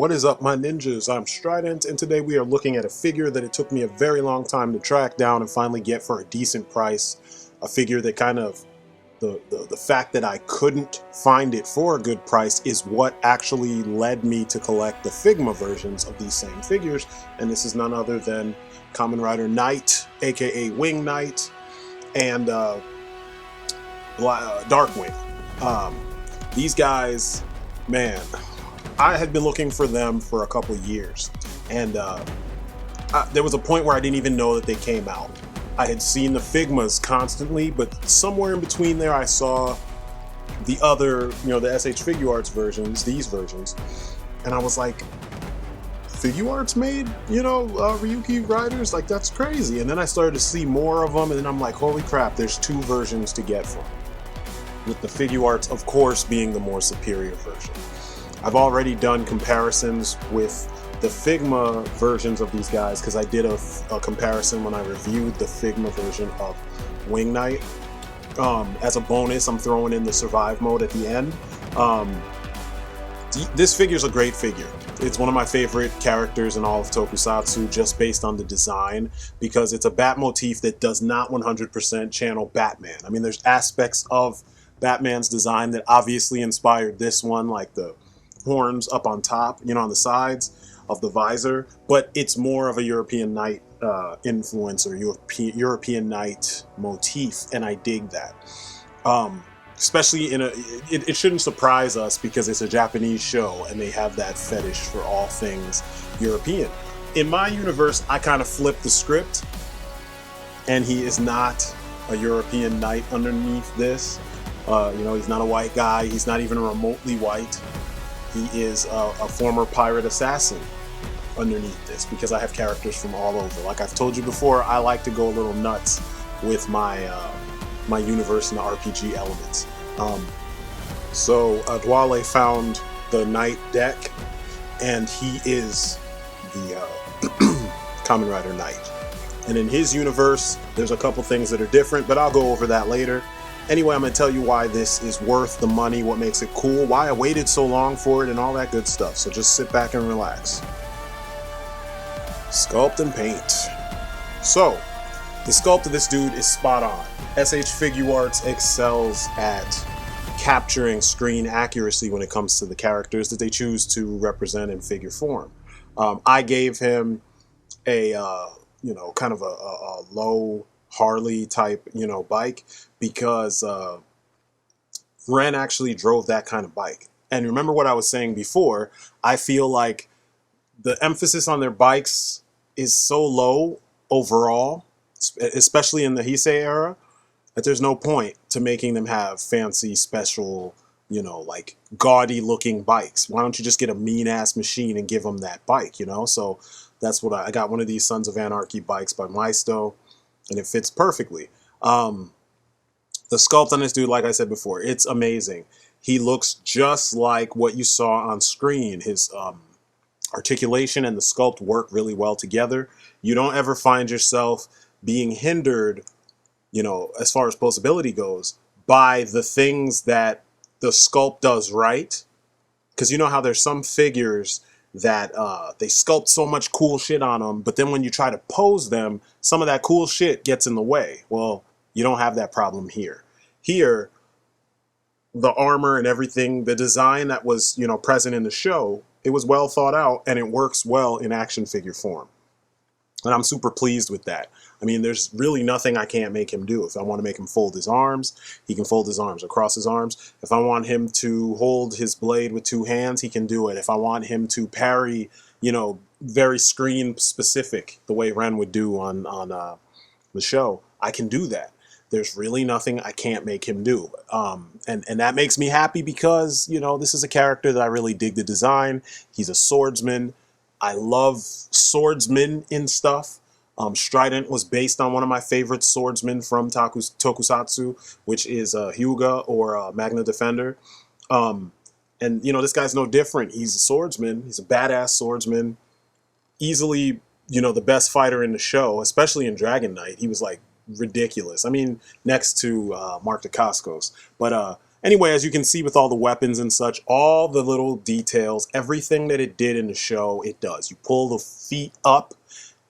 What is up, my ninjas? I'm Strydent, and today we are looking at a figure that it took me a very long time to track down and finally get for a decent price. A figure that kind of, the fact that I couldn't find it for a good price is what actually led me to collect the Figma versions of these same figures, and this is none other than Kamen Rider Knight, aka Wing Knight, and Darkwing. These guys, man, I had been looking for them for a couple years, and there was a point where I didn't even know that they came out. I had seen the Figmas constantly, but somewhere in between there I saw the other, the SH Figuarts versions, these versions, and I was like, Figuarts made, Ryuki Riders? Like, that's crazy. And then I started to see more of them, and then I'm like, holy crap, there's two versions to get from. With the Figuarts, of course, being the more superior version. I've already done comparisons with the Figma versions of these guys because I did a comparison when I reviewed the Figma version of Wing Knight. As a bonus, I'm throwing in the survive mode at the end. This figure's a great figure. It's one of my favorite characters in all of Tokusatsu just based on the design, because it's a bat motif that does not 100% channel Batman. I mean, there's aspects of Batman's design that obviously inspired this one, like the horns up on top, on the sides of the visor, but it's more of a European Knight influence or European Knight motif, and I dig that. Especially it shouldn't surprise us because it's a Japanese show and they have that fetish for all things European. In my universe, I kind of flipped the script, and he is not a European Knight underneath this. He's not a white guy. He's not even remotely white. He is a former pirate assassin underneath this, because I have characters from all over. Like I've told you before, I like to go a little nuts with my my universe and the RPG elements. So Dwale found the Knight deck, and he is the Kamen Rider Knight. And in his universe, there's a couple things that are different, but I'll go over that later. Anyway, I'm going to tell you why this is worth the money, what makes it cool, why I waited so long for it, and all that good stuff. So just sit back and relax. Sculpt and paint. So, the sculpt of this dude is spot on. SH Figuarts excels at capturing screen accuracy when it comes to the characters that they choose to represent in figure form. I gave him a, kind of a low Harley type, bike, because Ren actually drove that kind of bike. And remember what I was saying before, I feel like the emphasis on their bikes is so low overall, especially in the Heisei era, that there's no point to making them have fancy, special, like gaudy looking bikes. Why don't you just get a mean ass machine and give them that bike, So that's what I got, one of these Sons of Anarchy bikes by Maisto, and it fits perfectly. The sculpt on this dude, like I said before, it's amazing. He looks just like what you saw on screen. His articulation and the sculpt work really well together. You don't ever find yourself being hindered, as far as posability goes, by the things that the sculpt does right. Because you know how there's some figures that they sculpt so much cool shit on them, but then when you try to pose them, some of that cool shit gets in the way. Well, you don't have that problem here. Here, the armor and everything, the design that was, present in the show, it was well thought out, and it works well in action figure form. And I'm super pleased with that. I mean, there's really nothing I can't make him do. If I want to make him fold his arms, he can fold his arms across his arms. If I want him to hold his blade with two hands, he can do it. If I want him to parry, very screen specific, the way Ren would do on the show, I can do that. There's really nothing I can't make him do. And that makes me happy because, this is a character that I really dig the design. He's a swordsman. I love swordsmen in stuff. Strydent was based on one of my favorite swordsmen from Tokusatsu, which is Hyuga, or Magna Defender. And, this guy's no different. He's a swordsman. He's a badass swordsman. Easily, the best fighter in the show, especially in Dragon Knight. He was, like, ridiculous. I mean, next to Mark Dacascos. But Anyway, as you can see with all the weapons and such, all the little details, everything that it did in the show, it does. You pull the feet up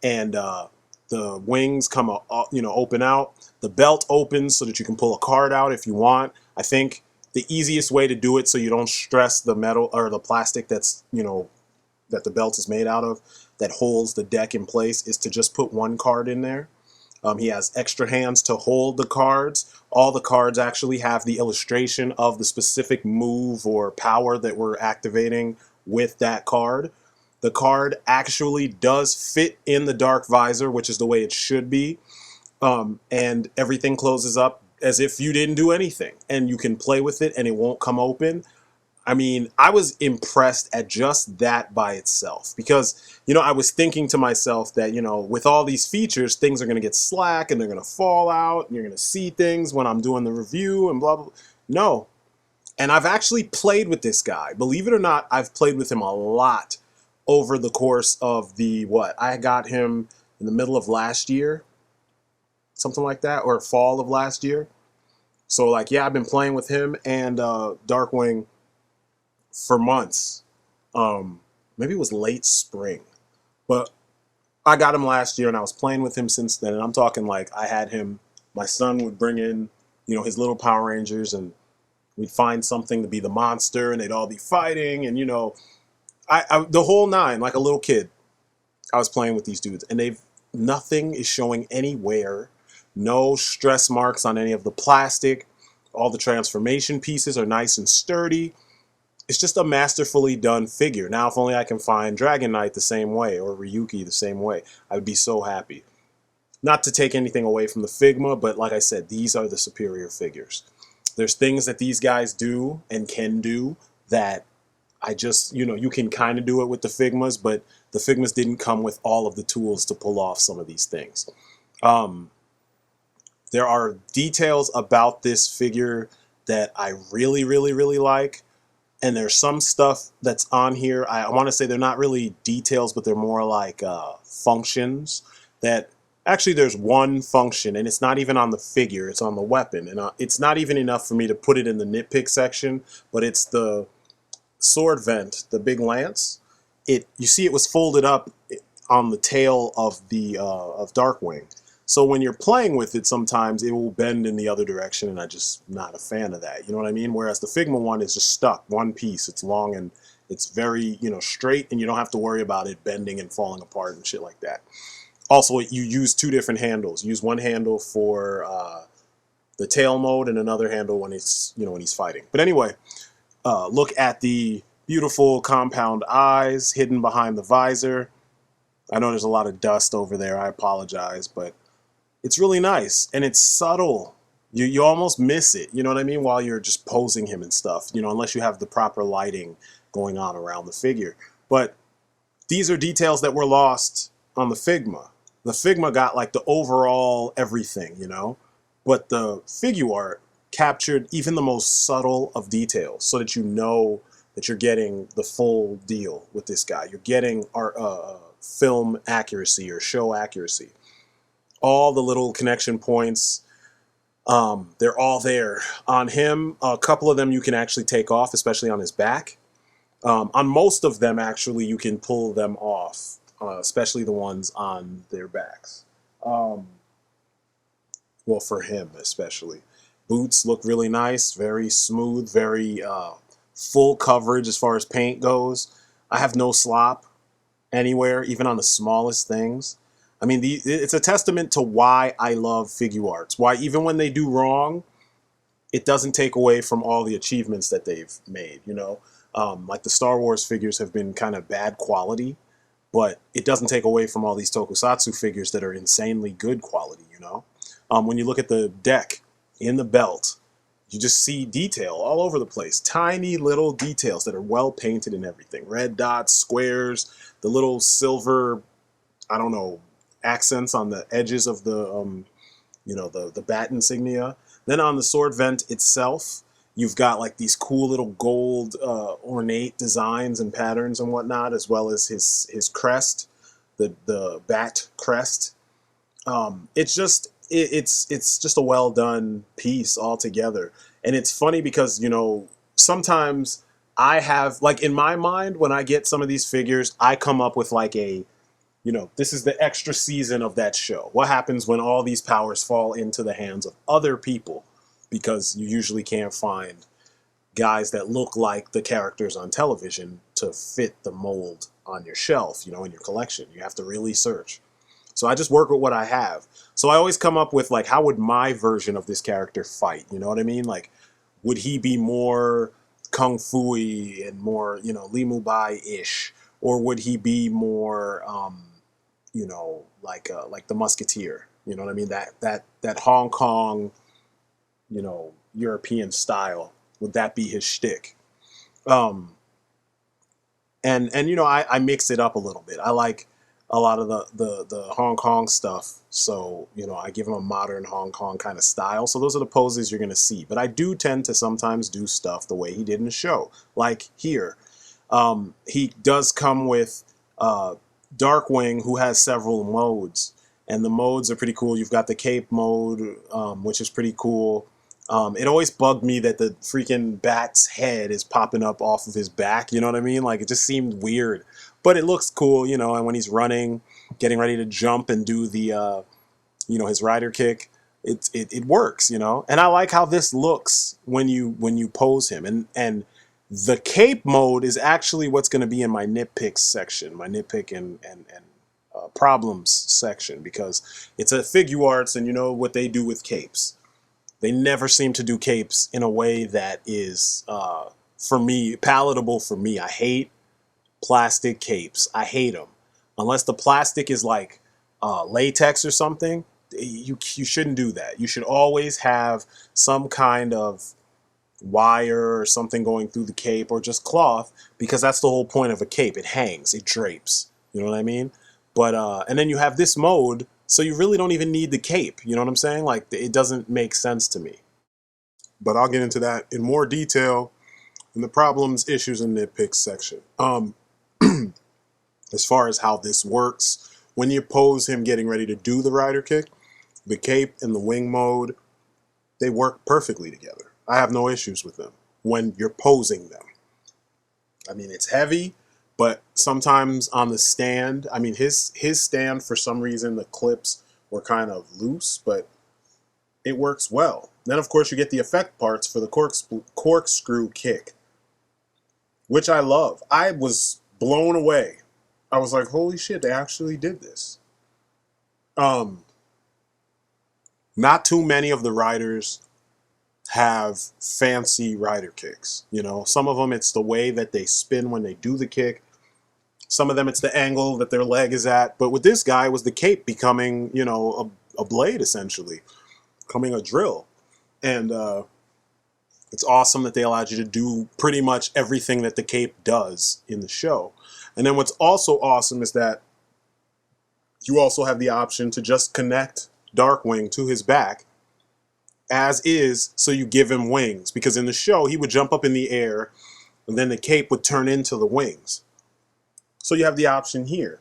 and the wings come, open out. The belt opens so that you can pull a card out if you want. I think the easiest way to do it so you don't stress the metal or the plastic that's, that the belt is made out of, that holds the deck in place, is to just put one card in there. He has extra hands to hold the cards. All the cards actually have the illustration of the specific move or power that we're activating with that card. The card actually does fit in the dark visor, which is the way it should be. And everything closes up as if you didn't do anything. And you can play with it and it won't come open. I mean, I was impressed at just that by itself because, I was thinking to myself that, with all these features, things are going to get slack and they're going to fall out and you're going to see things when I'm doing the review and blah, blah, blah. No. And I've actually played with this guy. Believe it or not, I've played with him a lot over the course of I got him in the middle of last year, something like that, or fall of last year. So I've been playing with him and Darkwing for months. Maybe it was late spring, but I got him last year and I was playing with him since then. And I'm talking I had him, my son would bring in, his little Power Rangers and we'd find something to be the monster and they'd all be fighting. And, the whole nine, like a little kid, I was playing with these dudes and nothing is showing any wear, no stress marks on any of the plastic. All the transformation pieces are nice and sturdy. It's just a masterfully done figure. Now, if only I can find Dragon Knight the same way or Ryuki the same way, I would be so happy. Not to take anything away from the Figma, but like I said, these are the superior figures. There's things that these guys do and can do that I just, you can kind of do it with the Figmas, but the Figmas didn't come with all of the tools to pull off some of these things. There are details about this figure that I really, really, really like. And there's some stuff that's on here. I want to say they're not really details, but they're more like functions. That actually there's one function, and it's not even on the figure. It's on the weapon, and it's not even enough for me to put it in the nitpick section. But it's the sword vent, the big lance. You see, it was folded up on the tail of the of Darkwing. So when you're playing with it, sometimes it will bend in the other direction, and I'm just not a fan of that. You know what I mean? Whereas the Figma one is just stuck, one piece. It's long and it's very, straight, and you don't have to worry about it bending and falling apart and shit like that. Also, you use two different handles. You use one handle for the tail mode and another handle when it's, when he's fighting. But anyway, look at the beautiful compound eyes hidden behind the visor. I know there's a lot of dust over there. I apologize, but it's really nice, and it's subtle. You almost miss it, you know what I mean, while you're just posing him and stuff, unless you have the proper lighting going on around the figure. But these are details that were lost on the Figma. The Figma got the overall everything, but the Figuart captured even the most subtle of details so that you know that you're getting the full deal with this guy. You're getting our film accuracy or show accuracy. All the little connection points, they're all there. On him, a couple of them you can actually take off, especially on his back. On most of them, actually, you can pull them off, especially the ones on their backs. Well, for him, especially. Boots look really nice, very smooth, very full coverage as far as paint goes. I have no slop anywhere, even on the smallest things. I mean, it's a testament to why I love Figuarts. Why even when they do wrong, it doesn't take away from all the achievements that they've made, Like the Star Wars figures have been kind of bad quality, but it doesn't take away from all these Tokusatsu figures that are insanely good quality, When you look at the deck in the belt, you just see detail all over the place. Tiny little details that are well painted and everything. Red dots, squares, the little silver, I don't know, accents on the edges of the, the bat insignia. Then on the sword vent itself, you've got these cool little gold ornate designs and patterns and whatnot, as well as his crest, the bat crest. It's just a well done piece altogether. And it's funny because, you know, sometimes I have, like, in my mind, when I get some of these figures, I come up with like a, you know, this is the extra season of that show. What happens when all these powers fall into the hands of other people? Because you usually can't find guys that look like the characters on television to fit the mold on your shelf, you know, in your collection. You have to really search. So I just work with what I have. So I always come up with, like, how would my version of this character fight? You know what I mean? Like, would he be more kung fu-y and more, you know, Li Mu Bai-ish? Or would he be more, you know, like the Musketeer? You know what I mean? That Hong Kong, you know, European style. Would that be his shtick? Um, and you know, I mix it up a little bit. I like a lot of the Hong Kong stuff, so you know, I give him a modern Hong Kong kind of style. So those are the poses you're gonna see. But I do tend to sometimes do stuff the way he did in the show, like here. He does come with Darkwing, who has several modes, and the modes are pretty cool. You've got the cape mode, which is pretty cool. It always bugged me that the freaking bat's head is popping up off of his back. You know what I mean? Like, it just seemed weird, but it looks cool, you know. And when he's running, getting ready to jump and do the, you know, his rider kick, it works, you know. And I like how this looks when you pose him. And the cape mode is actually what's going to be in my nitpicks section, my nitpick and problems section, because it's a Figuarts, and you know what they do with capes. They never seem to do capes in a way that is, for me, palatable for me. I hate plastic capes. I hate them. Unless the plastic is like latex or something, you shouldn't do that. You should always have some kind of wire or something going through the cape, or just cloth, because that's the whole point of a cape. It hangs, it drapes. You know what I mean? But and then you have this mode, so you really don't even need the cape. You know what I'm saying? Like, it doesn't make sense to me. But I'll get into that in more detail in the problems, issues, and nitpicks section. As far as how this works, when you pose him getting ready to do the rider kick, the cape and the wing mode, they work perfectly together. I have no issues with them when you're posing them. I mean, it's heavy, but sometimes on the stand, I mean, his stand, for some reason, the clips were kind of loose, but it works well. Then, of course, you get the effect parts for the corkscrew kick, which I love. I was blown away. I was like, holy shit, they actually did this. Not too many of the riders have fancy rider kicks. You know, some of them, it's the way that they spin when they do the kick. Some of them, it's the angle that their leg is at. But with this guy, it was the cape becoming, you know, a blade, essentially, becoming a drill. And it's awesome that they allowed you to do pretty much everything that the cape does in the show. And then what's also awesome is that you also have the option to just connect Darkwing to his back as is, so you give him wings. Because in the show, he would jump up in the air, and then the cape would turn into the wings. So you have the option here.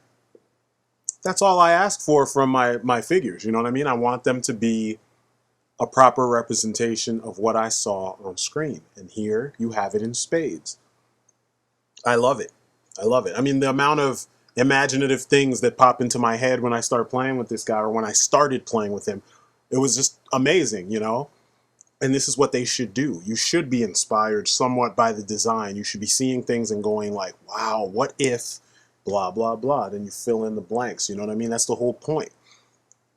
That's all I ask for from my figures, you know what I mean? I want them to be a proper representation of what I saw on screen. And here you have it in spades. I love it. I love it. I mean, the amount of imaginative things that pop into my head when I start playing with this guy, or when I started playing with him, it was just amazing, you know? And this is what they should do. You should be inspired somewhat by the design. You should be seeing things and going like, wow, what if blah, blah, blah. Then you fill in the blanks, you know what I mean? That's the whole point.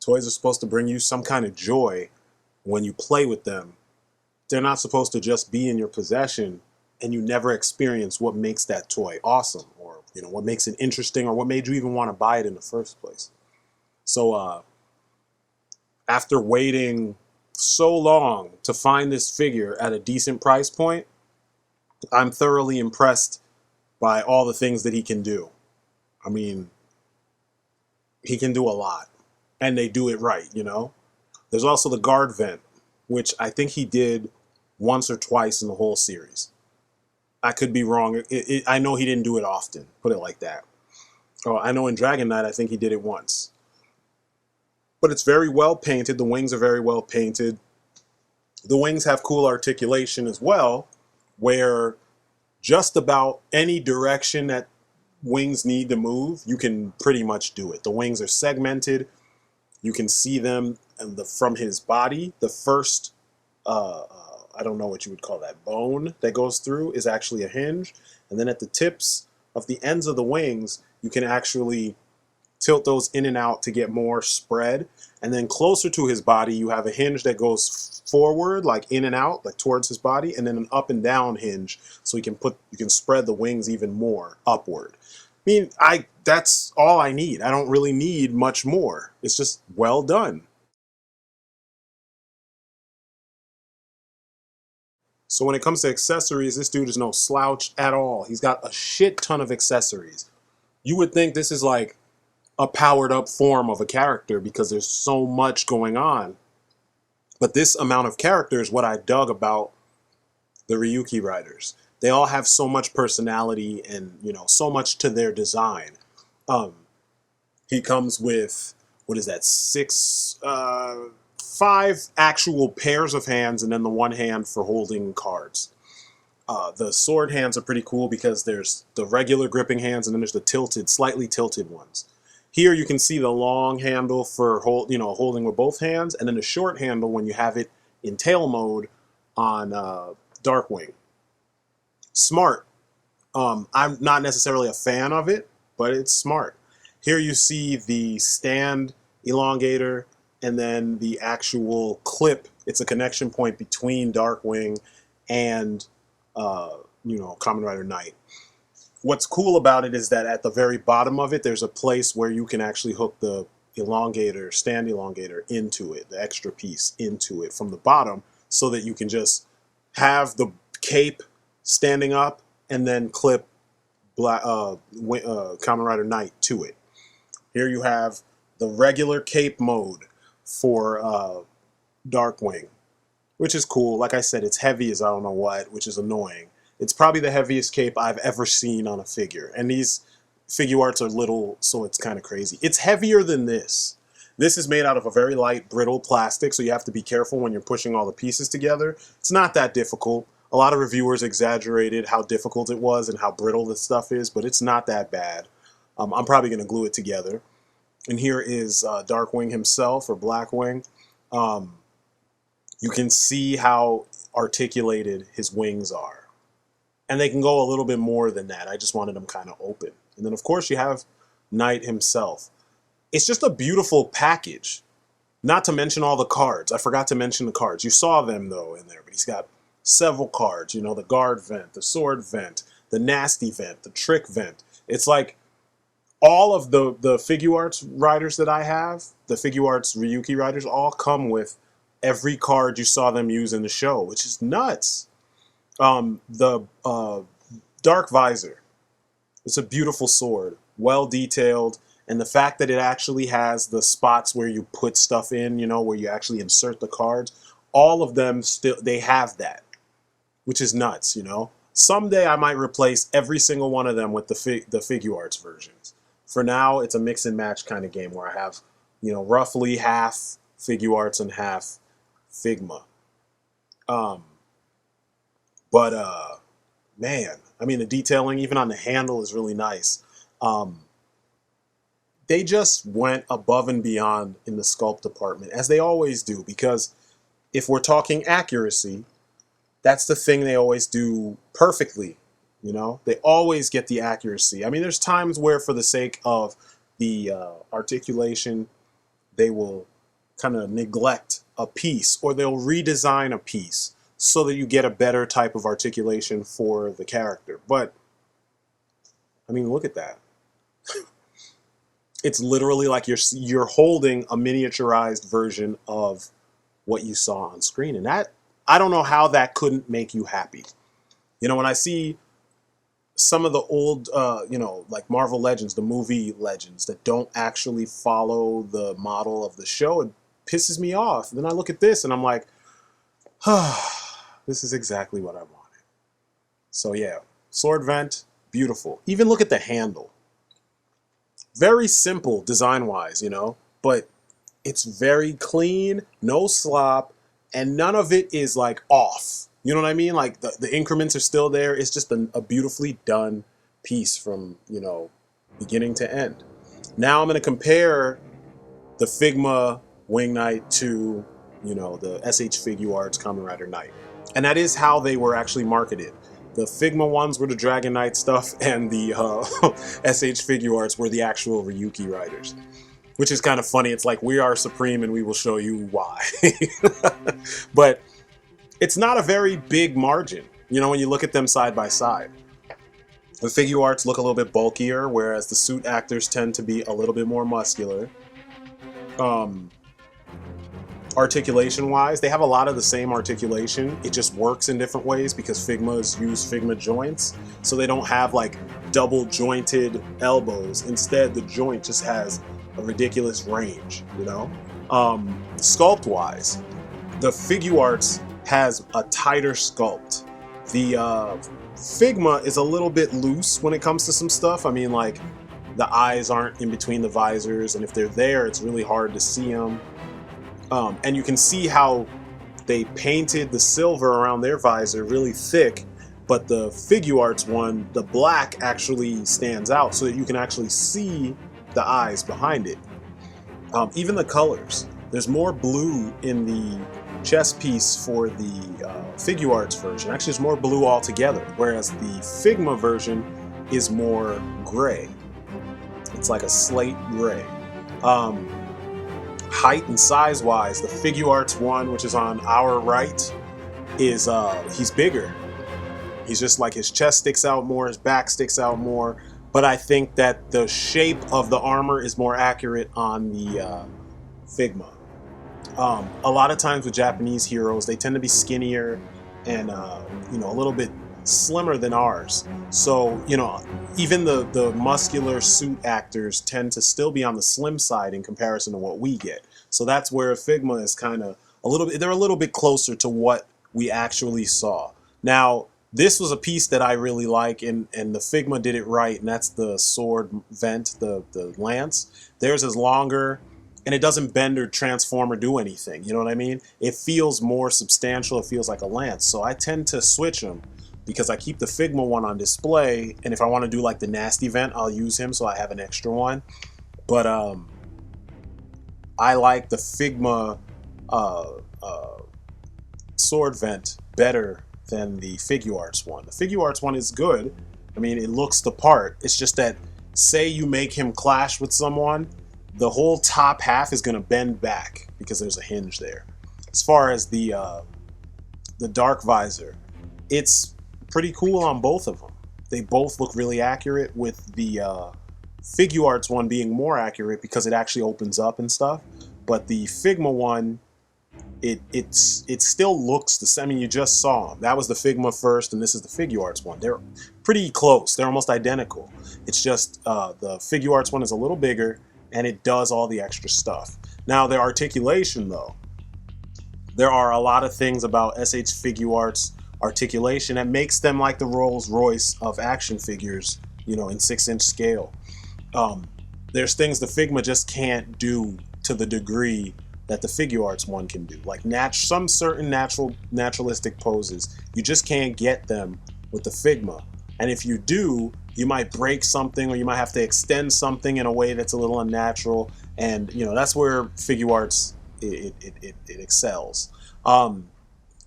Toys are supposed to bring you some kind of joy when you play with them. They're not supposed to just be in your possession and you never experience what makes that toy awesome, or, you know, what makes it interesting, or what made you even want to buy it in the first place. So after waiting so long to find this figure at a decent price point, I'm thoroughly impressed by all the things that he can do. I mean, he can do a lot, and they do it right, you know? There's also the guard vent, which I think he did once or twice in the whole series. I could be wrong. I know he didn't do it often, put it like that. Oh, I know in Dragon Knight, I think he did it once. But it's very well painted. The wings are very well painted. The wings have cool articulation as well, where just about any direction that wings need to move, you can pretty much do it. The wings are segmented. You can see them and from his body. The first, I don't know what you would call that, bone that goes through is actually a hinge. And then at the tips of the ends of the wings, you can actually tilt those in and out to get more spread. And then closer to his body, you have a hinge that goes forward, like in and out, like towards his body, and then an up and down hinge, so you can spread the wings even more upward. I mean, that's all I need. I don't really need much more. It's just well done. So when it comes to accessories, this dude is no slouch at all. He's got a shit ton of accessories. You would think this is like a powered up form of a character because there's so much going on. But this amount of character is what I dug about the Ryuki riders. They all have so much personality and, you know, so much to their design. He comes with, what is that, five actual pairs of hands and then the one hand for holding cards. The sword hands are pretty cool because there's the regular gripping hands and then there's the tilted, slightly tilted ones. Here you can see the long handle for holding with both hands, and then the short handle when you have it in tail mode on Darkwing. Smart. I'm not necessarily a fan of it, but it's smart. Here you see the stand elongator and then the actual clip. It's a connection point between Darkwing and Kamen Rider Knight. What's cool about it is that at the very bottom of it, there's a place where you can actually hook the elongator, stand elongator into it, the extra piece into it from the bottom, so that you can just have the cape standing up and then clip Kamen Rider Knight to it. Here you have the regular cape mode for Darkwing, which is cool. Like I said, it's heavy as I don't know what, which is annoying. It's probably the heaviest cape I've ever seen on a figure. And these Figuarts are little, so it's kind of crazy. It's heavier than this. This is made out of a very light, brittle plastic, so you have to be careful when you're pushing all the pieces together. It's not that difficult. A lot of reviewers exaggerated how difficult it was and how brittle this stuff is, but it's not that bad. I'm probably going to glue it together. And here is Darkwing himself, or Blackwing. You can see how articulated his wings are. And they can go a little bit more than that. I just wanted them kind of open. And then, of course, you have Knight himself. It's just a beautiful package. Not to mention all the cards. I forgot to mention the cards. You saw them, though, in there. But he's got several cards. You know, the guard vent, the sword vent, the nasty vent, the trick vent. It's like all of the Figuarts riders that I have, the Figuarts Ryuki riders, all come with every card you saw them use in the show, which is nuts. The Dark Visor. It's a beautiful sword, well detailed, and the fact that it actually has the spots where you put stuff in, you know, where you actually insert the cards, all of them they have that, which is nuts, you know. Someday I might replace every single one of them with the Figuarts versions. For now, it's a mix and match kind of game where I have, you know, roughly half Figuarts and half Figma. But man, I mean, the detailing even on the handle is really nice. They just went above and beyond in the sculpt department, as they always do, because if we're talking accuracy, that's the thing they always do perfectly. You know, they always get the accuracy. I mean, there's times where for the sake of the articulation, they will kind of neglect a piece, or they'll redesign a piece so that you get a better type of articulation for the character. But, I mean, look at that. It's literally like you're holding a miniaturized version of what you saw on screen. And that, I don't know how that couldn't make you happy. You know, when I see some of the old, you know, like Marvel Legends, the movie Legends, that don't actually follow the model of the show, it pisses me off. And then I look at this and I'm like, this is exactly what I wanted. So yeah, sword vent, beautiful. Even look at the handle. Very simple design-wise, you know, but it's very clean, no slop, and none of it is like off. You know what I mean? Like the increments are still there. It's just a beautifully done piece from, you know, beginning to end. Now I'm going to compare the Figma Wing Knight to, you know, the SH Figuarts Kamen Rider Knight. And that is how they were actually marketed. The Figma ones were the Dragon Knight stuff, and the SH Figuarts were the actual Ryuki riders. Which is kind of funny. It's like, we are supreme and we will show you why. But it's not a very big margin, you know, when you look at them side by side. The Figuarts look a little bit bulkier, whereas the suit actors tend to be a little bit more muscular. Articulation-wise, they have a lot of the same articulation. It just works in different ways because Figmas use Figma joints, so they don't have like double jointed elbows. Instead, the joint just has a ridiculous range, you know? Sculpt-wise, the Figuarts has a tighter sculpt. The Figma is a little bit loose when it comes to some stuff. I mean, like, the eyes aren't in between the visors, and if they're there, it's really hard to see them. And you can see how they painted the silver around their visor really thick, but the Figuarts one, the black actually stands out so that you can actually see the eyes behind it. Even the colors. There's more blue in the chest piece for the Figuarts version. Actually, there's more blue altogether, whereas the Figma version is more gray. It's like a slate gray. Height and size-wise, the Figuarts one, which is on our right, is he's bigger. He's just like, his chest sticks out more, his back sticks out more. But I think that the shape of the armor is more accurate on the Figma. A lot of times with Japanese heroes, they tend to be skinnier and you know, a little bit slimmer than ours. So, you know, even the muscular suit actors tend to still be on the slim side in comparison to what we get. So that's where Figma is kind of a little bit, they're a little bit closer to what we actually saw. Now, this was a piece that I really like, and the Figma did it right, and that's the sword vent, the lance. Theirs is longer, and it doesn't bend or transform or do anything, you know what I mean? It feels more substantial, it feels like a lance. So I tend to switch them, because I keep the Figma one on display, and if I want to do like the nasty vent, I'll use him so I have an extra one. But I like the Figma sword vent better than the Figuarts one. The Figuarts one is good. I mean, it looks the part. It's just that, say you make him clash with someone, the whole top half is going to bend back because there's a hinge there. As far as the dark visor, it's pretty cool on both of them. They both look really accurate, with the Figuarts one being more accurate because it actually opens up and stuff. But the Figma one, it still looks the same. I mean, you just saw them. That was the Figma first, and this is the Figuarts one. They're pretty close. They're almost identical. It's just the Figuarts one is a little bigger, and it does all the extra stuff. Now, their articulation, though. There are a lot of things about SH Figuarts articulation that makes them like the Rolls Royce of action figures, you know, in 6-inch scale. There's things the Figma just can't do to the degree that the Figuarts one can do. Like some certain naturalistic poses, you just can't get them with the Figma. And if you do, you might break something, or you might have to extend something in a way that's a little unnatural. And, you know, that's where Figuarts, it excels.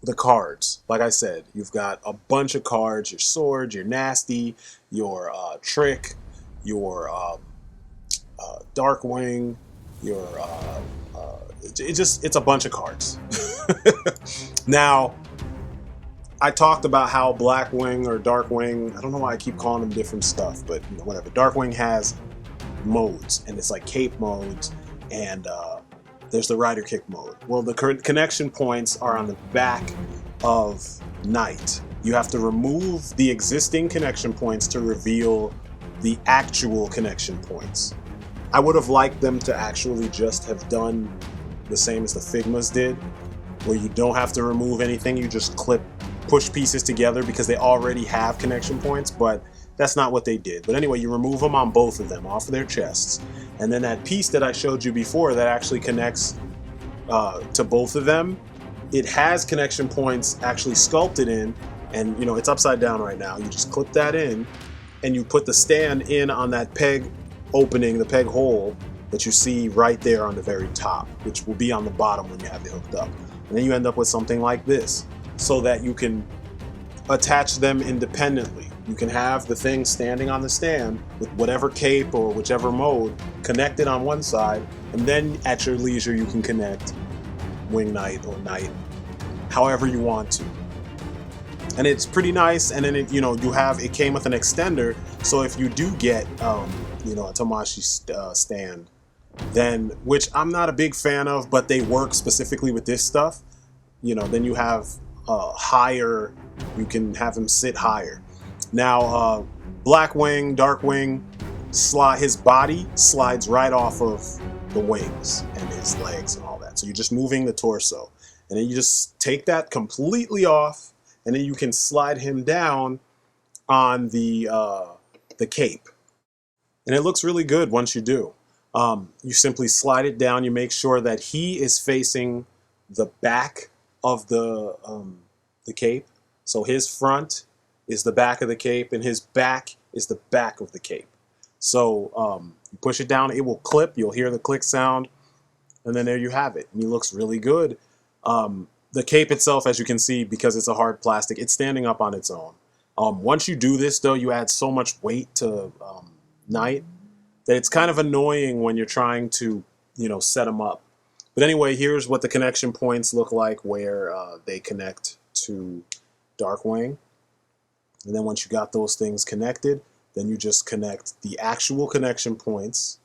The cards, like I said, you've got a bunch of cards: your sword, your nasty, your trick, your Darkwing, your it's a bunch of cards. Now, I talked about how Blackwing or Darkwing, I don't know why I keep calling them different stuff, but you know, whatever. Darkwing has modes, and it's like cape modes, and there's the rider kick mode. Well, the connection points are on the back of Knight. You have to remove the existing connection points to reveal the actual connection points. I would have liked them to actually just have done the same as the Figmas did, where you don't have to remove anything, you just push pieces together because they already have connection points, but that's not what they did. But anyway, you remove them on both of them, off of their chests. And then that piece that I showed you before that actually connects to both of them, it has connection points actually sculpted in, and you know, it's upside down right now. You just clip that in, and you put the stand in on that peg opening, the peg hole that you see right there on the very top, which will be on the bottom when you have it hooked up. And then you end up with something like this, so that you can attach them independently. You can have the thing standing on the stand with whatever cape or whichever mode connected on one side, and then at your leisure you can connect Wing Knight or Knight however you want to. And it's pretty nice. And then it, you know, it came with an extender, so if you do get you know, a Tamashii stand, then, which I'm not a big fan of, but they work specifically with this stuff, you know, then you have higher, you can have him sit higher. Now Blackwing, Darkwing, his body slides right off of the wings and his legs and all that, so you're just moving the torso, and then you just take that completely off, and then you can slide him down on the cape, and it looks really good once you do. You simply slide it down, you make sure that he is facing the back of the cape, so his front is the back of the cape and his back is the back of the cape. So you push it down, it will clip, you'll hear the click sound, and then there you have it. And he looks really good. The cape itself, as you can see, because it's a hard plastic, it's standing up on its own. Once you do this though, you add so much weight to Knight that it's kind of annoying when you're trying to, you know, set them up. But anyway, here's what the connection points look like where they connect to Darkwing. And then once you got those things connected, then you just connect the actual connection points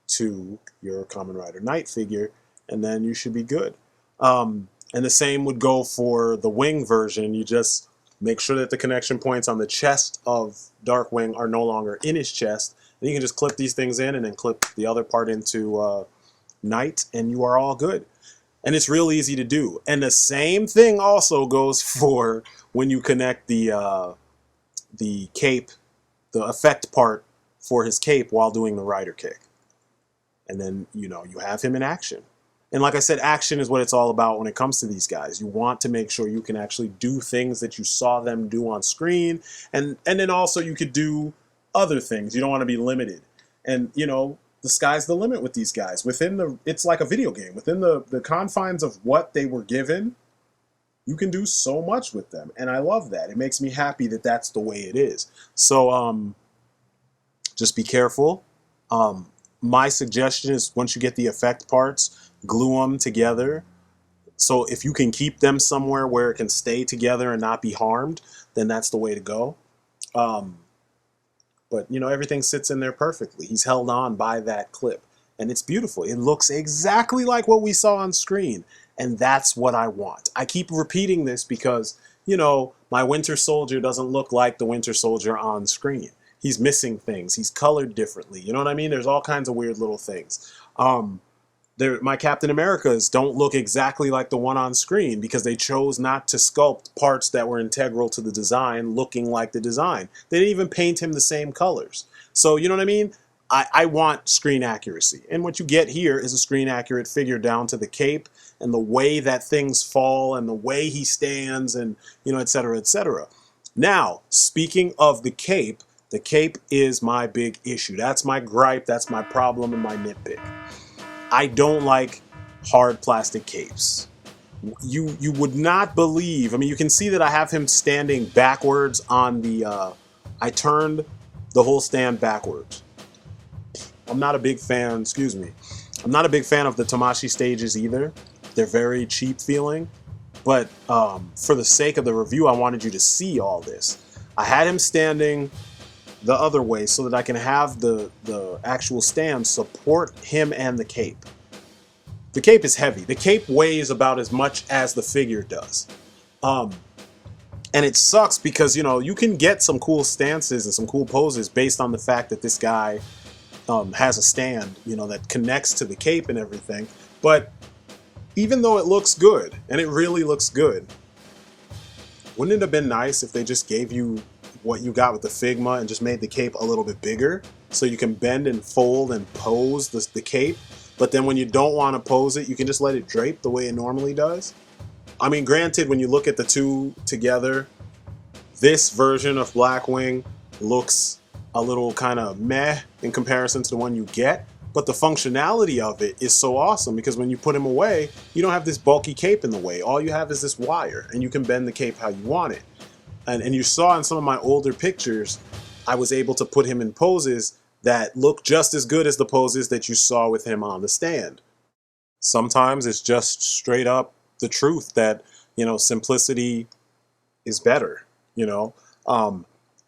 to your Kamen Rider Knight figure, and then you should be good. And the same would go for the Wing version. You just make sure that the connection points on the chest of Darkwing are no longer in his chest. And you can just clip these things in and then clip the other part into Knight, and you are all good. And it's real easy to do. And the same thing also goes for when you connect the cape, the effect part for his cape while doing the rider kick. And then, you know, you have him in action. And like I said, action is what it's all about when it comes to these guys. You want to make sure you can actually do things that you saw them do on screen. And then also you could do other things. You don't want to be limited. And, you know, the sky's the limit with these guys. It's like a video game. Within the confines of what they were given, you can do so much with them, and I love that. It makes me happy that that's the way it is. So just be careful. My suggestion is once you get the effect parts, glue them together. So if you can keep them somewhere where it can stay together and not be harmed, then that's the way to go. But you know, everything sits in there perfectly. He's held on by that clip, and it's beautiful. It looks exactly like what we saw on screen. And that's what I want. I keep repeating this because, you know, my Winter Soldier doesn't look like the Winter Soldier on screen. He's missing things. He's colored differently. You know what I mean? There's all kinds of weird little things. My Captain Americas don't look exactly like the one on screen because they chose not to sculpt parts that were integral to the design looking like the design. They didn't even paint him the same colors. So, you know what I mean? I want screen accuracy. And what you get here is a screen accurate figure down to the cape and the way that things fall and the way he stands and, you know, et cetera, et cetera. Now, speaking of the cape is my big issue. That's my gripe. That's my problem and my nitpick. I don't like hard plastic capes. You would not believe, I mean, you can see that I have him standing backwards on the, I turned the whole stand backwards. I'm not a big fan, I'm not a big fan of the Tamashii stages either. They're very cheap feeling, but for the sake of the review, I wanted you to see all this. I had him standing the other way so that I can have the actual stand support him and the cape. The cape is heavy. The cape weighs about as much as the figure does. And it sucks because, you know, you can get some cool stances and some cool poses based on the fact that this guy has a stand, you know, that connects to the cape and everything. But even though it looks good, and it really looks good, wouldn't it have been nice if they just gave you what you got with the Figma and just made the cape a little bit bigger so you can bend and fold and pose the cape, but then when you don't want to pose it, you can just let it drape the way it normally does? I mean, granted, when you look at the two together, this version of Blackwing looks a little kind of meh in comparison to the one you get, but the functionality of it is so awesome because when you put him away, you don't have this bulky cape in the way. All you have is this wire, and you can bend the cape how you want it. And you saw in some of my older pictures, I was able to put him in poses that look just as good as the poses that you saw with him on the stand. Sometimes it's just straight up the truth that, you know, simplicity is better, you know. And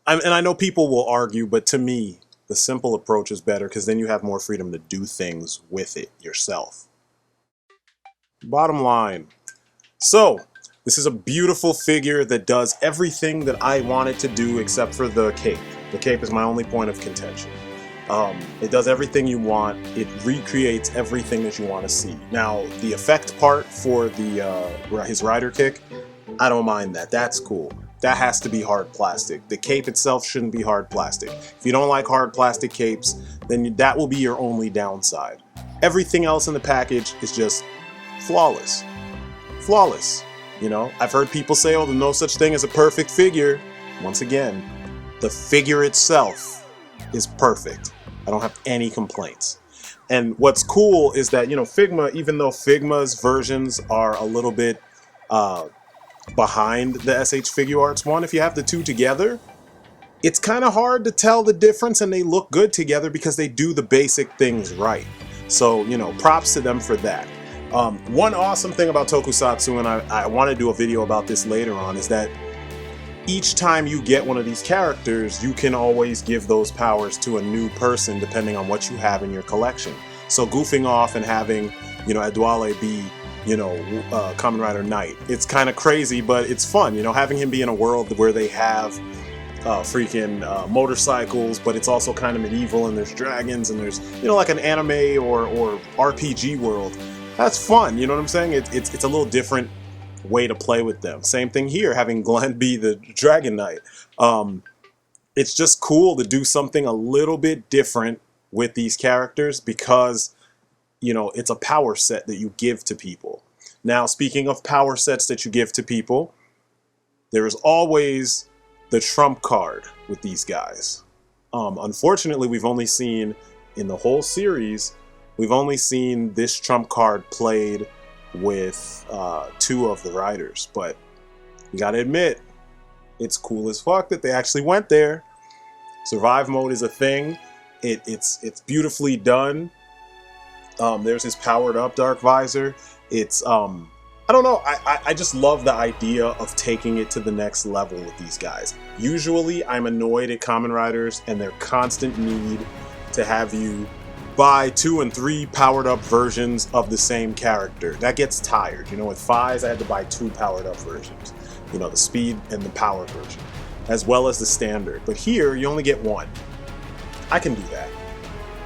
I know people will argue, but to me, the simple approach is better because then you have more freedom to do things with it yourself. Bottom line. So, this is a beautiful figure that does everything that I want it to do except for the cape. The cape is my only point of contention. It does everything you want. It recreates everything that you want to see. Now, the effect part for the his rider kick, I don't mind that. That's cool. That has to be hard plastic. The cape itself shouldn't be hard plastic. If you don't like hard plastic capes, then that will be your only downside. Everything else in the package is just flawless. Flawless. You know, I've heard people say, oh, there's no such thing as a perfect figure. Once again, the figure itself is perfect. I don't have any complaints. And what's cool is that, you know, Figma, even though Figma's versions are a little bit behind the SH Figuarts one, if you have the two together, it's kind of hard to tell the difference, and they look good together because they do the basic things right. So, you know, props to them for that. One awesome thing about Tokusatsu, and I want to do a video about this later on, is that each time you get one of these characters, you can always give those powers to a new person depending on what you have in your collection. So goofing off and having, you know, Adwale be, you know, Kamen Rider Knight, it's kind of crazy, but it's fun, you know, having him be in a world where they have freaking motorcycles, but it's also kind of medieval, and there's dragons, and there's, you know, like an anime or RPG world. That's fun, you know what I'm saying? It's a little different way to play with them. Same thing here, having Glenn be the Dragon Knight. It's just cool to do something a little bit different with these characters because, you know, it's a power set that you give to people. Now, speaking of power sets that you give to people, there is always the trump card with these guys. Unfortunately, we've only seen, in the whole series, we've only seen this trump card played with two of the riders, but you gotta admit, it's cool as fuck that they actually went there. Survive mode is a thing. It's beautifully done. There's his powered up dark visor. It's I don't know, I just love the idea of taking it to the next level with these guys. Usually I'm annoyed at Kamen Riders and their constant need to have you buy 2 and 3 powered up versions of the same character. That gets tired. You know, with Fies I had to buy 2 powered up versions. You know, the speed and the power version, as well as the standard. But here you only get 1. I can do that.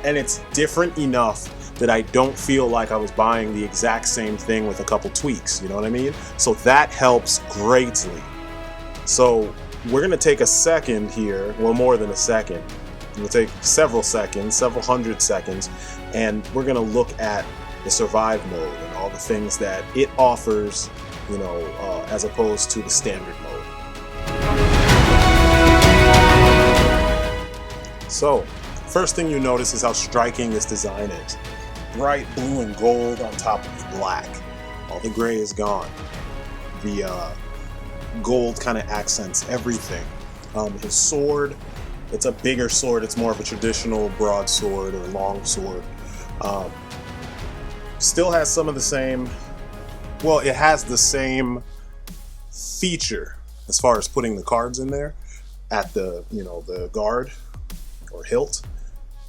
And it's different enough that I don't feel like I was buying the exact same thing with a couple tweaks, you know what I mean? So that helps greatly. So we're gonna take a second here, well, more than a second. We'll take several seconds, several hundred seconds, and we're gonna look at the survive mode and all the things that it offers, you know, as opposed to the standard mode. So, first thing you notice is how striking this design is. Bright blue and gold on top of black. All the gray is gone. The gold kind of accents everything. His sword, it's a bigger sword. It's more of a traditional broadsword or long sword. Still has some of the same, well, it has the same feature as far as putting the cards in there at the, you know, the guard or hilt,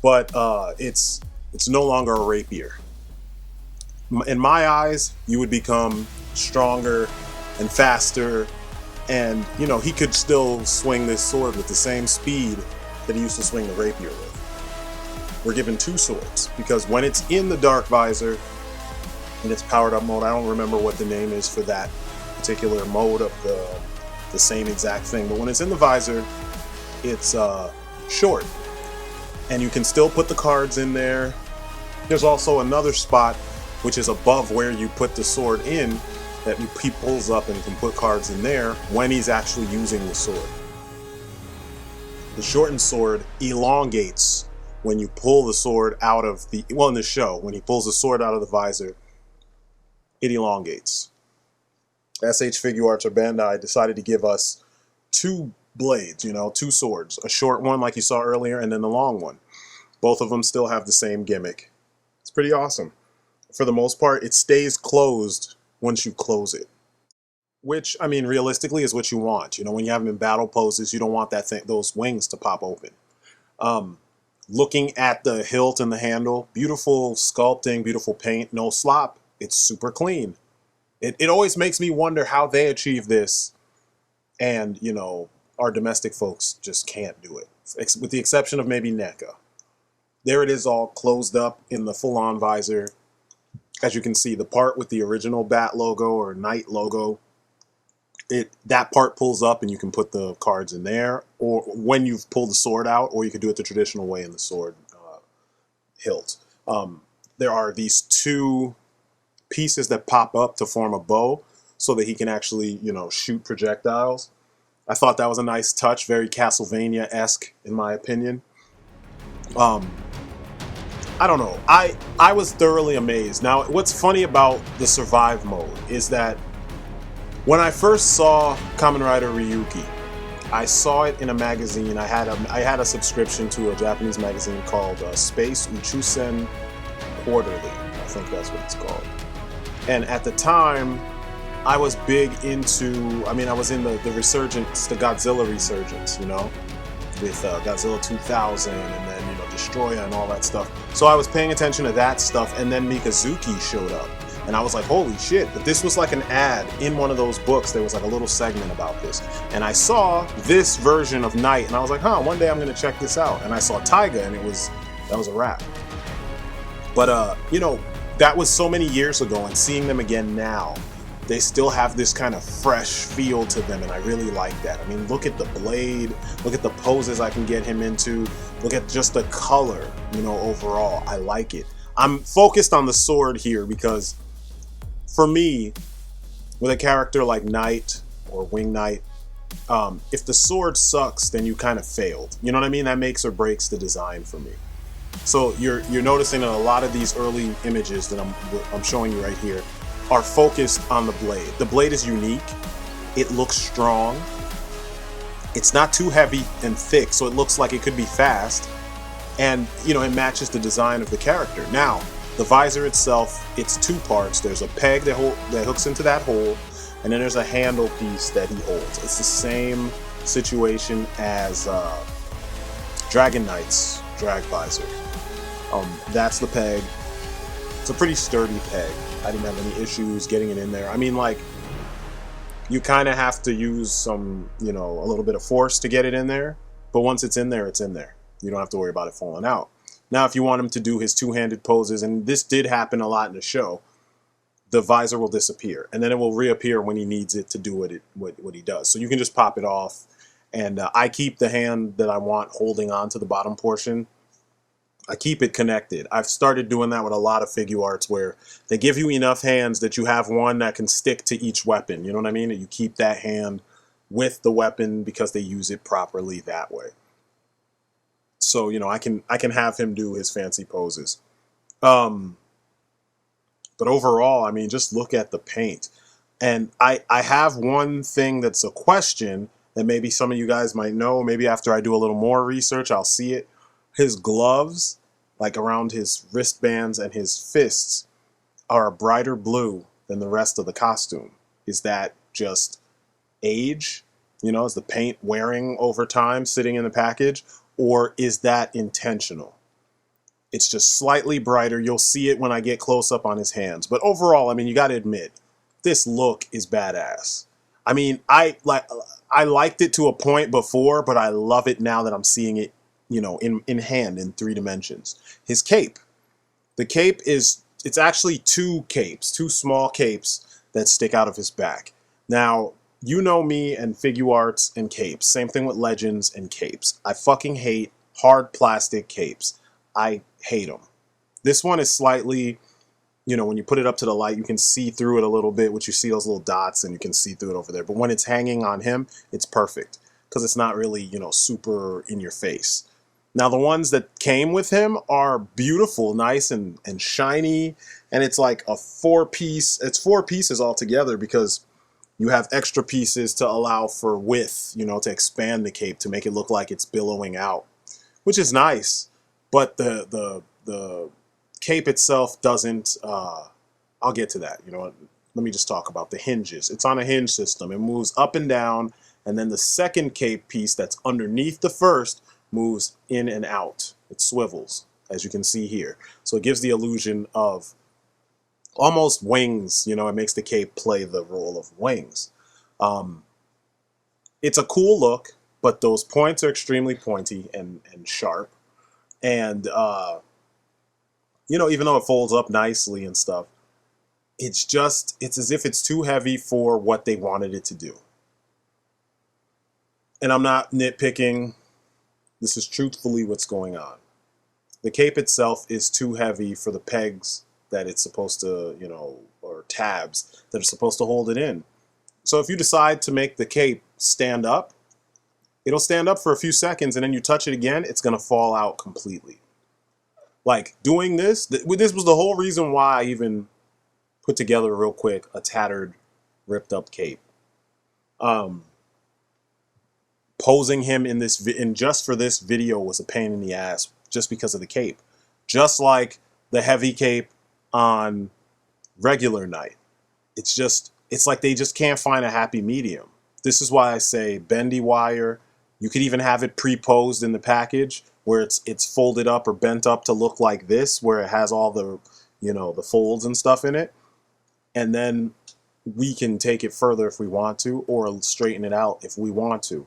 but it's no longer a rapier. In my eyes, you would become stronger and faster, and, you know, he could still swing this sword with the same speed that he used to swing the rapier with. We're given 2 swords, because when it's in the dark visor, in its powered up mode, I don't remember what the name is for that particular mode of the same exact thing, but when it's in the visor, it's short. And you can still put the cards in there. There's also another spot which is above where you put the sword in, that he pulls up and can put cards in there when he's actually using the sword. The shortened sword elongates when you pull the sword out of the, well, in the show, when he pulls the sword out of the visor, it elongates. SH Figuarts or Bandai decided to give us two blades, you know, two swords. A short one like you saw earlier, and then the long one. Both of them still have the same gimmick. It's pretty awesome. For the most part, it stays closed once you close it. Which, I mean, realistically is what you want. You know, when you have them in battle poses, you don't want that thing, those wings to pop open. Looking at the hilt and the handle, beautiful sculpting, beautiful paint, no slop. It's super clean. It always makes me wonder how they achieve this, and, you know, our domestic folks just can't do it. With the exception of maybe NECA. There it is, all closed up in the full-on visor. As you can see, the part with the original Bat logo or Knight logo, that part pulls up and you can put the cards in there, or when you've pulled the sword out, or you could do it the traditional way in the sword hilt. There are these two pieces that pop up to form a bow so that he can actually, you know, shoot projectiles. I thought that was a nice touch, very Castlevania-esque in my opinion. I don't know. I was thoroughly amazed. Now, what's funny about the survive mode is that when I first saw Kamen Rider Ryuki, I saw it in a magazine. I had a subscription to a Japanese magazine called Space Uchusen Quarterly. I think that's what it's called. And at the time, I was big into, I mean, I was in the resurgence, the Godzilla resurgence, you know, with Godzilla 2000 and then, you know, Destroyer and all that stuff. So I was paying attention to that stuff, and then Mikazuki showed up. And I was like, holy shit. But this was like an ad in one of those books. There was like a little segment about this. And I saw this version of Knight, and I was like, huh, one day I'm going to check this out. And I saw Taiga, and that was a wrap. But, you know, that was so many years ago, and seeing them again now, they still have this kind of fresh feel to them, and I really like that. I mean, look at the blade, look at the poses I can get him into, look at just the color, you know, overall. I like it. I'm focused on the sword here because, for me, with a character like Knight or Wing Knight, if the sword sucks, then you kind of failed. You know what I mean? That makes or breaks the design for me. So you're noticing that a lot of these early images that I'm showing you right here are focused on the blade. The blade is unique. It looks strong. It's not too heavy and thick, so it looks like it could be fast. And, you know, it matches the design of the character. Now, the visor itself, it's two parts. There's a peg that hooks into that hole, and then there's a handle piece that he holds. It's the same situation as Dragon Knight's drag visor. That's the peg. It's a pretty sturdy peg. I didn't have any issues getting it in there. I mean, like, you kind of have to use some, you know, a little bit of force to get it in there. But once it's in there, it's in there. You don't have to worry about it falling out. Now, if you want him to do his two-handed poses, and this did happen a lot in the show, the visor will disappear. And then it will reappear when he needs it to do what he does. So you can just pop it off. And I keep the hand that I want holding on to the bottom portion. I keep it connected. I've started doing that with a lot of Figuarts where they give you enough hands that you have one that can stick to each weapon. You know what I mean? And you keep that hand with the weapon because they use it properly that way. So, you know, I can have him do his fancy poses. But overall, I mean, just look at the paint. And I have one thing that's a question that maybe some of you guys might know. Maybe after I do a little more research, I'll see it. His gloves, like around his wristbands and his fists, are a brighter blue than the rest of the costume. Is that just age? You know, is the paint wearing over time sitting in the package? Or is that intentional? It's just slightly brighter. You'll see it when I get close up on his hands. But overall, I mean, you got to admit, this look is badass. I mean, I liked it to a point before, but I love it now that I'm seeing it, you know, in hand in 3 dimensions. His cape. The cape it's actually two small capes that stick out of his back. Now, you know me and Figuarts and capes. Same thing with Legends and capes. I fucking hate hard plastic capes. I hate them. This one is slightly you know, when you put it up to the light, you can see through it a little bit, which you see those little dots and you can see through it over there. But when it's hanging on him, it's perfect because it's not really, you know, super in your face. Now, the ones that came with him are beautiful, nice and shiny. And it's like a 4-piece, it's 4 pieces altogether because you have extra pieces to allow for width, you know, to expand the cape to make it look like it's billowing out, which is nice. But the cape itself doesn't, I'll get to that. You know what? Let me just talk about the hinges. It's on a hinge system. It moves up and down, and then the second cape piece that's underneath the first moves in and out. It swivels, as you can see here. So it gives the illusion of almost wings. You know, it makes the cape play the role of wings. It's a cool look, but those points are extremely pointy and sharp. And, you know, even though it folds up nicely and stuff, it's as if it's too heavy for what they wanted it to do. And I'm not nitpicking. This is truthfully what's going on. The cape itself is too heavy for the pegs that it's supposed to, you know, or tabs that are supposed to hold it in. So if you decide to make the cape stand up, it'll stand up for a few seconds, and then you touch it again, it's going to fall out completely. Like, doing this was the whole reason why I even put together real quick a tattered, ripped up cape. Posing him in just for this video was a pain in the ass just because of the cape. Just like the heavy cape on regular Knight. It's like they just can't find a happy medium. This is why I say bendy wire. You could even have it pre-posed in the package where it's folded up or bent up to look like this, where it has all the, you know, the folds and stuff in it. And then we can take it further if we want to, or straighten it out if we want to.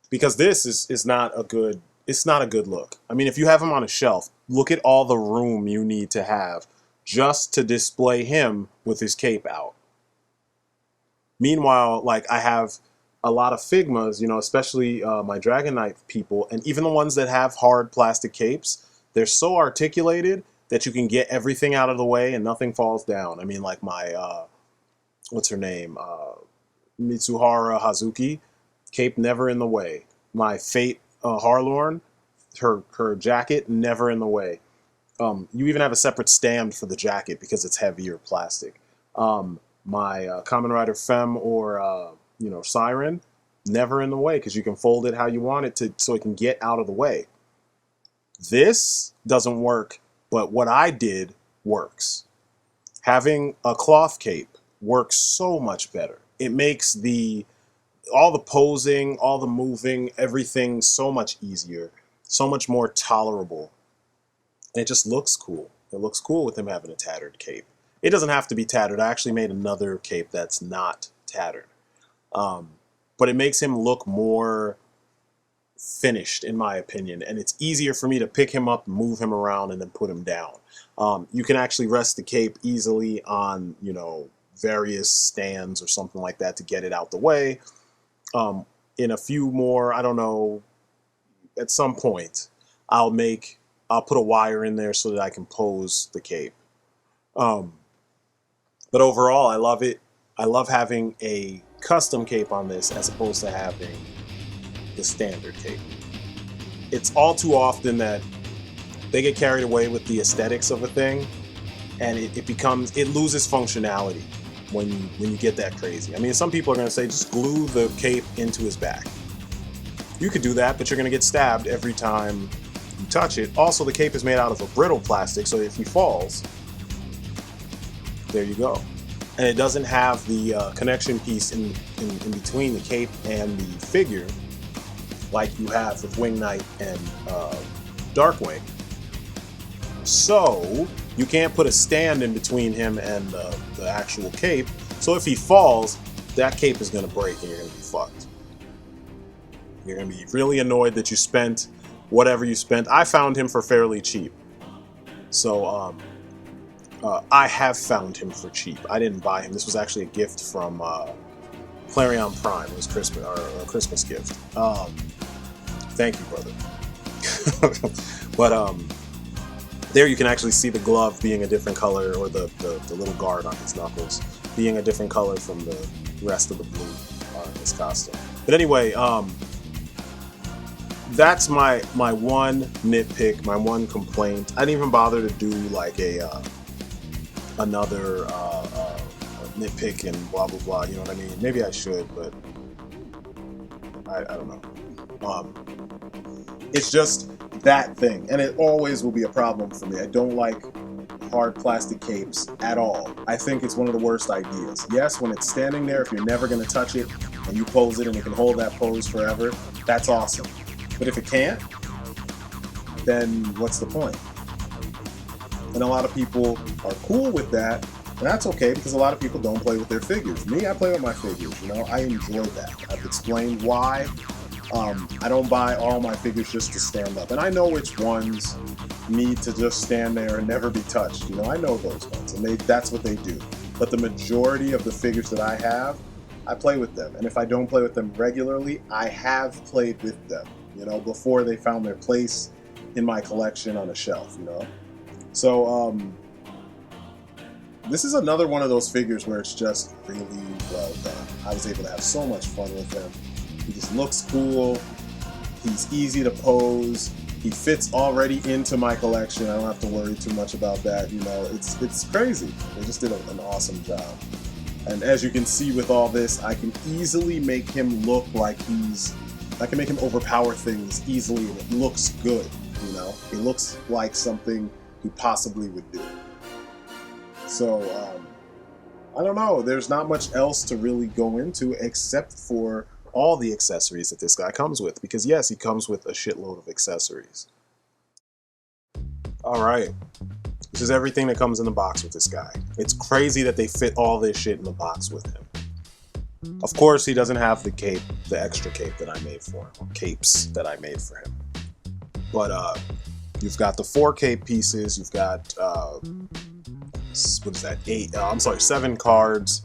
Because this is not a good, it's not a good look. I mean, if you have him on a shelf, look at all the room you need to have just to display him with his cape out. Meanwhile, like, I have a lot of Figmas, you know, especially my Dragon Knight people, and even the ones that have hard plastic capes, they're so articulated that you can get everything out of the way and nothing falls down. I mean, like my, what's her name? Mitsuhara Hazuki, cape never in the way. My Fate Harlorn, her jacket never in the way. You even have a separate stand for the jacket because it's heavier plastic. My Kamen Rider Femme or you know, Siren, never in the way because you can fold it how you want it to, so it can get out of the way. This doesn't work, but what I did works. Having a cloth cape works so much better. It makes all the posing, all the moving, everything so much easier, so much more tolerable. And it just looks cool. It looks cool with him having a tattered cape. It doesn't have to be tattered. I actually made another cape that's not tattered. But it makes him look more finished, in my opinion. And it's easier for me to pick him up, move him around, and then put him down. You can actually rest the cape easily on, you know, various stands or something like that to get it out the way. In a few more, I don't know, at some point, I'll put a wire in there so that I can pose the cape. But overall, I love it. I love having a custom cape on this as opposed to having the standard cape. It's all too often that they get carried away with the aesthetics of a thing, and it loses functionality when you get that crazy. I mean, some people are going to say just glue the cape into his back. You could do that, but you're going to get stabbed every time you touch it. Also, the cape is made out of a brittle plastic, so if he falls, there you go. And it doesn't have the connection piece in between the cape and the figure like you have with Wing Knight and Darkwing. So you can't put a stand in between him and the actual cape. So if he falls, that cape is going to break and you're going to be fucked. You're going to be really annoyed that you spent whatever you spent. I found him for fairly cheap. So I have found him for cheap. I didn't buy him. This was actually a gift from Clarion Prime. It was Christmas, or a Christmas gift. Thank you, brother. But There you can actually see the glove being a different color, or the little guard on his knuckles being a different color from the rest of the blue on his costume. But anyway, that's my one nitpick, my one complaint. I didn't even bother to do like another nitpick and blah blah blah. You know what I mean? Maybe I should, but I don't know. It's just that thing, and it always will be a problem for me. I don't like hard plastic capes at all. I think it's one of the worst ideas. Yes, when it's standing there, if you're never going to touch it, and you pose it and it can hold that pose forever, that's awesome. But if it can't, then what's the point? And a lot of people are cool with that, and that's okay, because a lot of people don't play with their figures. Me, I play with my figures, you know, I enjoy that. I've explained why. I don't buy all my figures just to stand up. And I know which ones need to just stand there and never be touched. You know, I know those ones, and that's what they do. But the majority of the figures that I have, I play with them. And if I don't play with them regularly, I have played with them, you know, before they found their place in my collection on a shelf, you know. So, this is another one of those figures where it's just really well done. I was able to have so much fun with him. He just looks cool. He's easy to pose. He fits already into my collection. I don't have to worry too much about that. You know, it's crazy. They just did an awesome job. And as you can see with all this, I can easily make him look like I can make him overpower things easily, and it looks good. You know, it looks like something he possibly would do. So, I don't know. There's not much else to really go into except for all the accessories that this guy comes with, because yes, he comes with a shitload of accessories. All right, this is everything that comes in the box with this guy. It's crazy that they fit all this shit in the box with him. Of course, he doesn't have the cape, the extra cape that I made for him, or capes that I made for him. But you've got the 4 cape pieces. You've got what is that? 7 cards,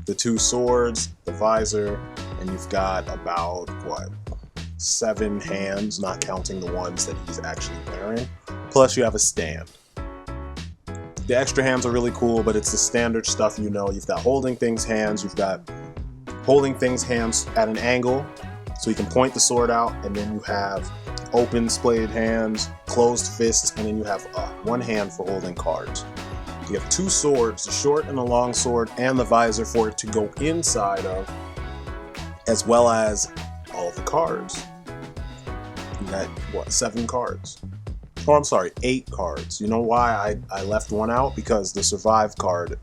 the 2 swords, the visor. And you've got about, what, 7 hands, not counting the ones that he's actually wearing. Plus you have a stand. The extra hands are really cool, but it's the standard stuff, you know. You've got holding things hands, you've got holding things hands at an angle, so you can point the sword out, and then you have open splayed hands, closed fists, and then you have 1 hand for holding cards. You have 2 swords, the short and the long sword, and the visor for it to go inside of, as well as all of the cards. You got, what, 7 cards? Oh, I'm sorry, 8 cards. You know why I left 1 out? Because the survive card,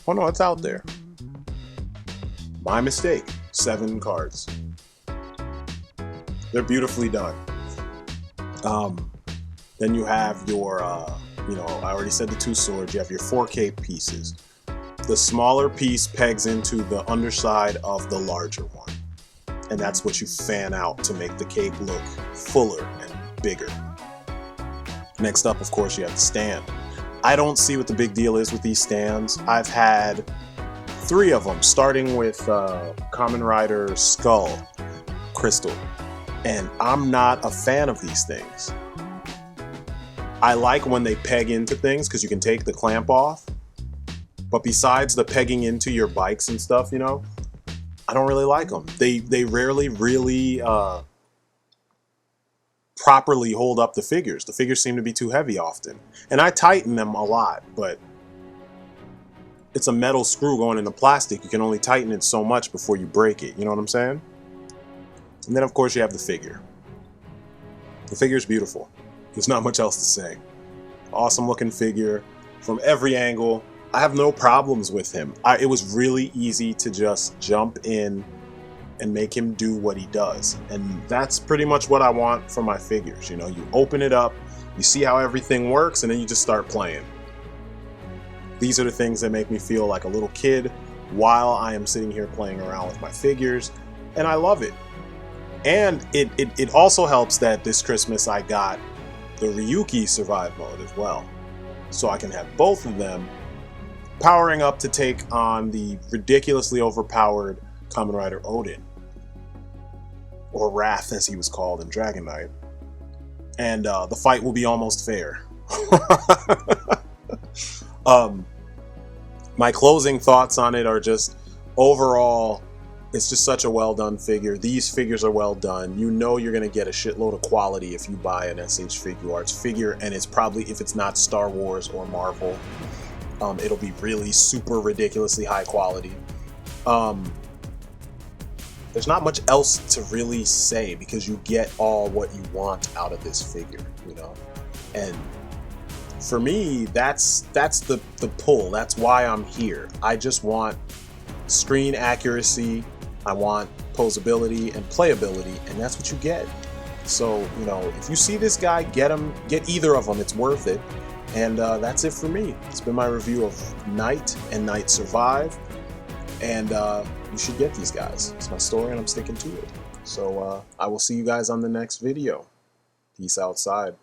oh no, it's out there. My mistake, 7 cards. They're beautifully done. Then you have your, you know, I already said the 2 swords. You have your 4 cape pieces. The smaller piece pegs into the underside of the larger one. And that's what you fan out to make the cape look fuller and bigger. Next up, of course, you have the stand. I don't see what the big deal is with these stands. I've had 3 of them, starting with Kamen Rider Skull Crystal. And I'm not a fan of these things. I like when they peg into things because you can take the clamp off. But besides the pegging into your bikes and stuff, you know, I don't really like them. They rarely really properly hold up the figures. The figures seem to be too heavy often. And I tighten them a lot, but it's a metal screw going into plastic. You can only tighten it so much before you break it. You know what I'm saying? And then, of course, you have the figure. The figure's beautiful. There's not much else to say. Awesome looking figure from every angle. I have no problems with him. It was really easy to just jump in and make him do what he does. And that's pretty much what I want for my figures. You know, you open it up, you see how everything works, and then you just start playing. These are the things that make me feel like a little kid while I am sitting here playing around with my figures, and I love it. And it also helps that this Christmas I got the Ryuki Survive mode as well. So I can have both of them powering up to take on the ridiculously overpowered Kamen Rider Odin, or Wrath as he was called in Dragon Knight. And the fight will be almost fair. My closing thoughts on it are just overall, it's just such a well done figure. These figures are well done. You know you're gonna get a shitload of quality if you buy an SH Figuarts figure, and it's probably, if it's not Star Wars or Marvel, it'll be really super ridiculously high quality. There's not much else to really say because you get all what you want out of this figure, you know. And for me, that's the pull. That's why I'm here. I just want screen accuracy, I want posability and playability, and that's what you get. So, you know, if you see this guy, get him, get either of them, it's worth it. And that's it for me. It's been my review of Knight and Knight Survive, and you should get these guys. It's my story and I'm sticking to it. So I will see you guys on the next video. Peace outside.